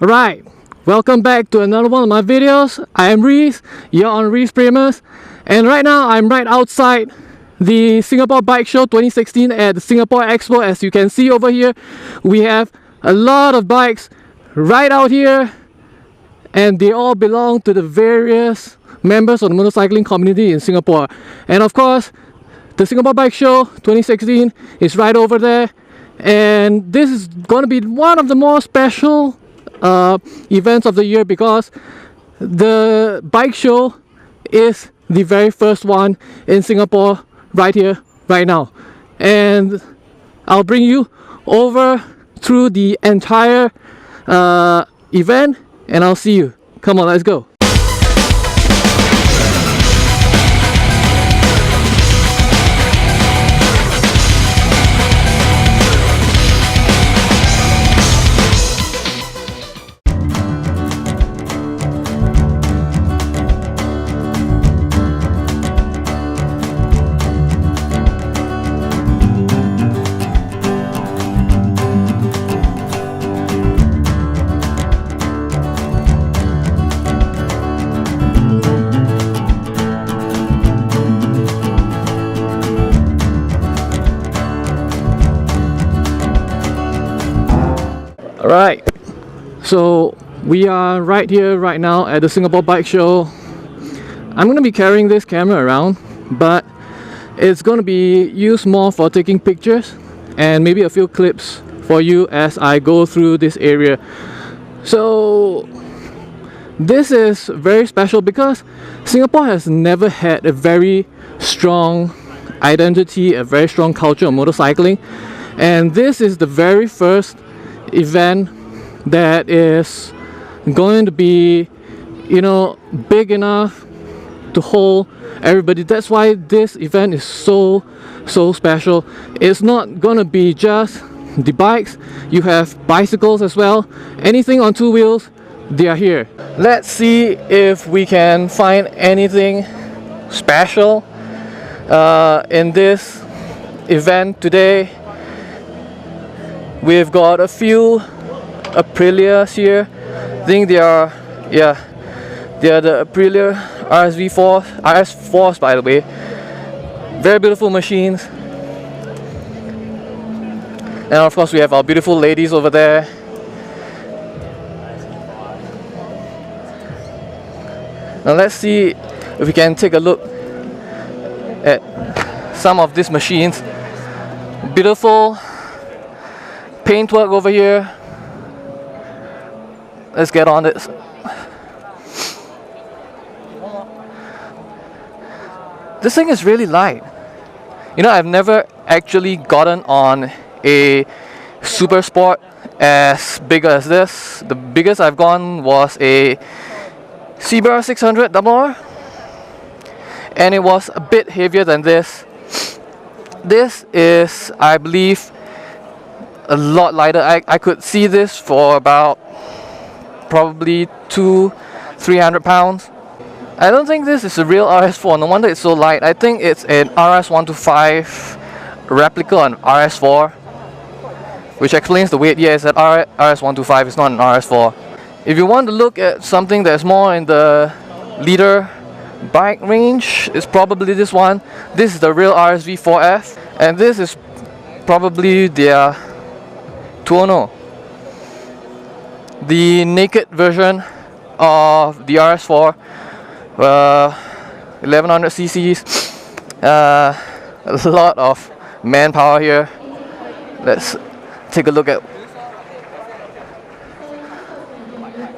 Alright, welcome back to another one of my videos. I am Reize, you're on Reize Primers, and right now I'm right outside the Singapore Bike Show 2016 at the Singapore Expo. As you can see over here, we have a lot of bikes right out here, and they all belong to the various members of the motorcycling community in Singapore. And of course, the Singapore Bike Show 2016 is right over there, and this is going to be one of the more special events of the year because the bike show is the very first one in Singapore right here, right now. And I'll bring you over through the entire event, and I'll see you. Come on, let's go. Alright, so we are right here right now at the Singapore Bike Show. I'm going to be carrying this camera around, but it's going to be used more for taking pictures and maybe a few clips for you as I go through this area. So this is very special because Singapore has never had a very strong identity, a very strong culture of motorcycling, and this is the very first event that is going to be, you know, big enough to hold everybody. That's why this event is so special. It's not gonna be just the bikes. You have bicycles as well. Anything on two wheels, they are here. Let's see if we can find anything special in this event today. We've got a few Aprilias here. I think they are the Aprilia RS4s, by the way. Very beautiful machines. And of course we have our beautiful ladies over there. Now let's see if we can take a look at some of these machines. Beautiful paintwork over here. Let's get on this. This thing is really light. You know, I've never actually gotten on a super sport as big as this. The biggest I've gone was a CBR600RR, and it was a bit heavier than this. This is, I believe, a lot lighter. I could see this for about probably 200-300 pounds. I don't think this is a real RS4. No wonder it's so light. I think it's an RS125 replica on RS4, which explains the weight. Yeah, it's an RS125. It's not an RS4. If you want to look at something that's more in the leader bike range, it's probably this one. This is the real RSV4F, and this is probably their 210, the naked version of the RS4, 1100 cc's. A lot of manpower here. Let's take a look at.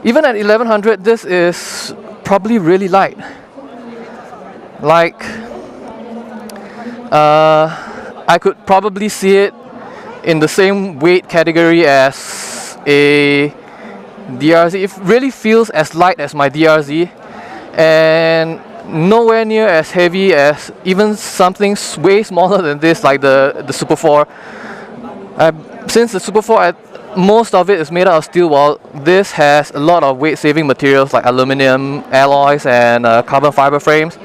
Even at 1100, this is probably really light. Like, I could probably see it in the same weight category as a DRZ. It really feels as light as my DRZ, and nowhere near as heavy as even something way smaller than this, like the Super 4. Since the Super 4, most of it is made out of steel, while this has a lot of weight-saving materials like aluminum alloys and carbon fiber frames.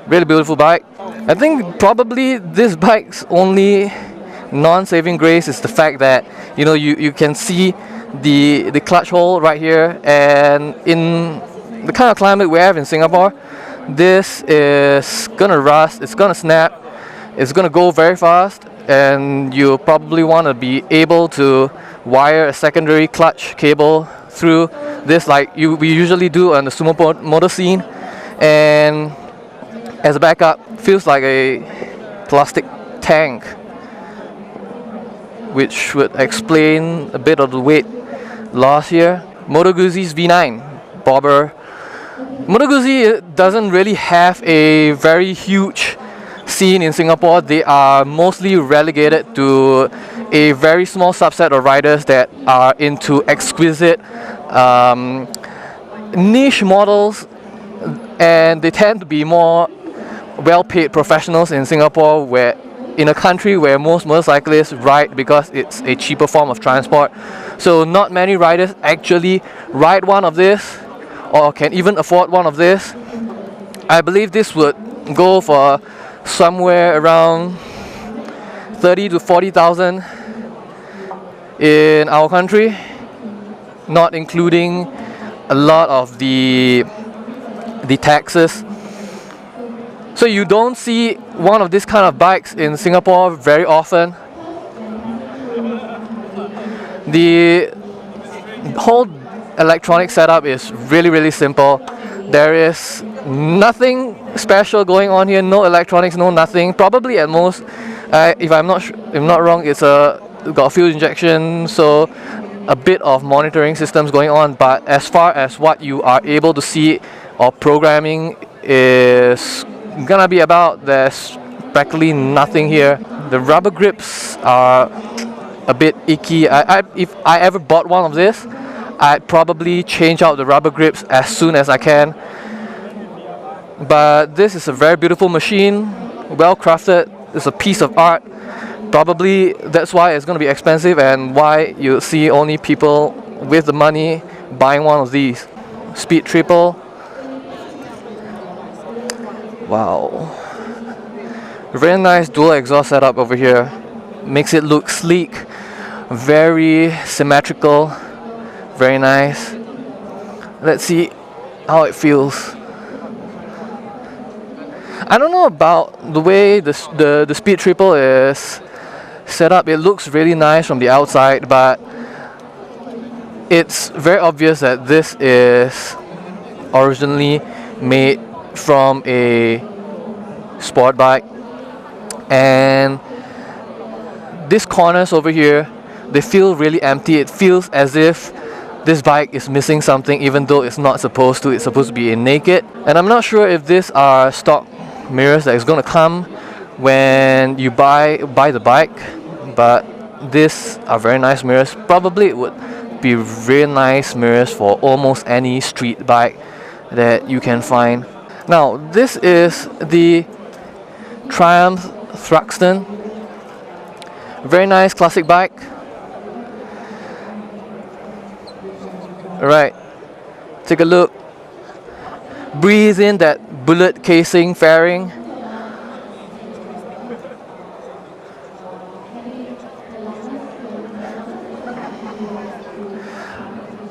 Really beautiful bike. I think probably this bike's only non-saving grace is the fact that, you know, you can see the clutch hole right here, and in the kind of climate we have in Singapore, this is gonna rust, it's gonna snap, it's gonna go very fast, and you probably want to be able to wire a secondary clutch cable through this like we usually do on the sumo motor scene, and as a backup, feels like a plastic tank, which would explain a bit of the weight loss here. Moto Guzzi's V9 bobber. Moto Guzzi doesn't really have a very huge scene in Singapore. They are mostly relegated to a very small subset of riders that are into exquisite niche models, and they tend to be more well-paid professionals in Singapore, where in a country where most motorcyclists ride because it's a cheaper form of transport. So not many riders actually ride one of this or can even afford one of this. I believe this would go for somewhere around 30 to 40,000 in our country, not including a lot of the taxes. So you don't see one of these kind of bikes in Singapore very often. The whole electronic setup is really simple. There is nothing special going on here, no electronics, no nothing. Probably at most, if I'm not wrong, it's got a fuel injection, so a bit of monitoring systems going on. But as far as what you are able to see or programming is gonna be about, there's practically nothing here. The rubber grips are a bit icky. If I ever bought one of this, I'd probably change out the rubber grips as soon as I can. But this is a very beautiful machine, well crafted. It's a piece of art. Probably that's why it's going to be expensive and why you see only people with the money buying one of these. Speed triple. Wow. Very nice dual exhaust setup over here. Makes it look sleek, very symmetrical, very nice. Let's see how it feels. I don't know about the way the speed triple is set up. It looks really nice from the outside, but it's very obvious that this is originally made from a sport bike, and these corners over here, they feel really empty. It feels as if this bike is missing something, even though it's not supposed to. It's supposed to be a naked, and I'm not sure if these are stock mirrors that is going to come when you buy the bike, but these are very nice mirrors. Probably it would be really nice mirrors for almost any street bike that you can find. Now this is the Triumph Thruxton. Very nice classic bike. Alright, take a look. Breathe in that bullet casing fairing.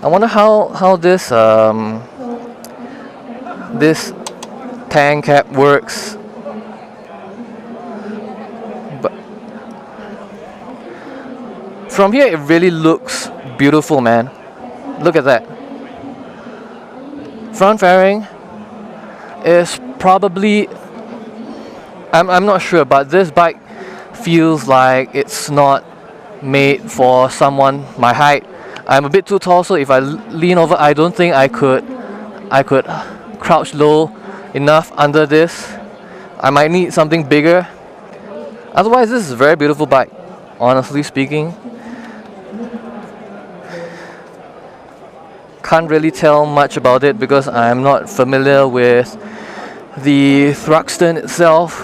I wonder how this this tank cap works. But from here it really looks beautiful, man. Look at that. Front fairing is probably, I'm not sure, but this bike feels like it's not made for someone my height. I'm a bit too tall, so if I lean over, I don't think I could crouch low enough under this. I might need something bigger. Otherwise, this is a very beautiful bike, honestly speaking. Can't really tell much about it because I'm not familiar with the Thruxton itself.